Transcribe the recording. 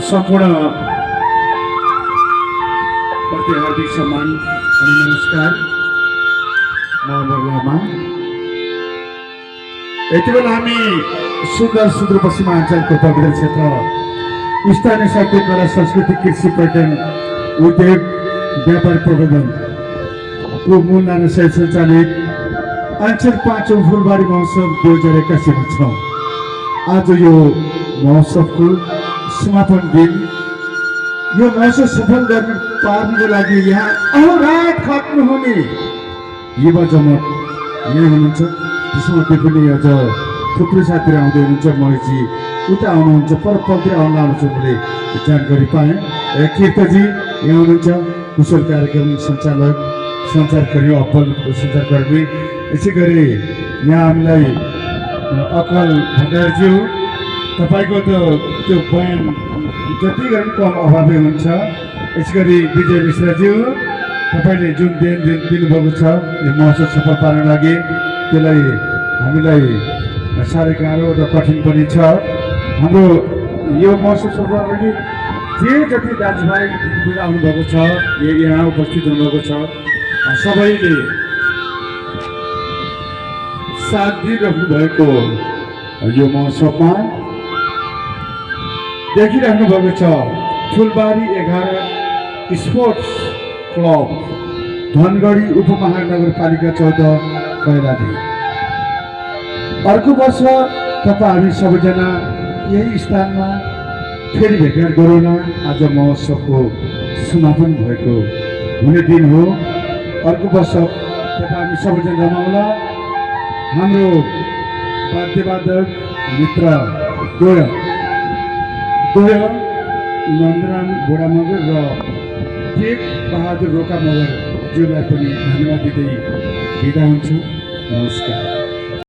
सम्पूर्ण प्रति हार्दिक सम्मान अनि नमस्कार। म यति बेला हामी सुन्दर सुदूरपश्चिमाञ्चलको पवित्र क्षेत्र स्थानीय साहित्य कला संस्कृति कृषि पर्यटन उद्योग व्यापार प्रबन्धनको मूल नारायण सञ्चालित अञ्चल 5औं फुलबारी महोत्सव 2081 छ। आज यो महोत्सवको समापन दिन। यो महोत्सव सफल गर्न पार्नको लागि यहाँ अहोरात खट्नुहुने युवा जमात यहाँ हुनुहुन्छ। त्यसमध्ये पनि अझ थुप्रै साथीहरू आउँदै हुनुहुन्छ। महेशजी उता आउनुहुन्छ, परपतिर आउन लानुहुन्छ मैले जानकारी पाएँ। कीर्तजी यहाँ हुनुहुन्छ, कुशल कार्यक्रम सञ्चालक, सञ्चारकर्मी, अब्बल सञ्चारकर्मी। यसै गरी यहाँ हामीलाई अकल भण्डारज्यू, तपाईँको त त्यो बयान जति गरे पनि कम अभावै हुन्छ। यसै गरी विजय मिश्राज्यू, तपाईँले जुन देन दिनुभएको छ यो महोत्सव सफल पार्न लागि, त्यसलाई हामीलाई साह्रै गाह्रो र कठिन पनि छ। हाम्रो यो महोत्सव सफल पार्न लागि जे जति दाजुभाइ दिदीबहिनी आउनुभएको छ, यहाँ उपस्थित हुनुभएको छ, सबैले साथ दिइराख्नु भएको यो महोत्सवमा देखिराख्नु भएको छ फुलबारी 11 स्पोर्ट्स क्लब, धनगढी उपमहानगरपालिका 14 कैलाली। अर्को वर्ष तपाईँ हामी सबैजना यही स्थानमा फेरि भेटघाट गरौँला। आज महोत्सवको समापन भएको हुने दिन हो। अर्को वर्ष तपाईँ हामी सबैजना रमाउला। हाम्रो वाद्यवादक मित्र दोय नन्दराम बोडा मगर र टेक बहादुर रोका मगर ज्यूलाई पनि धन्यवाद दिँदै बिदा हुन्छु। नमस्कार।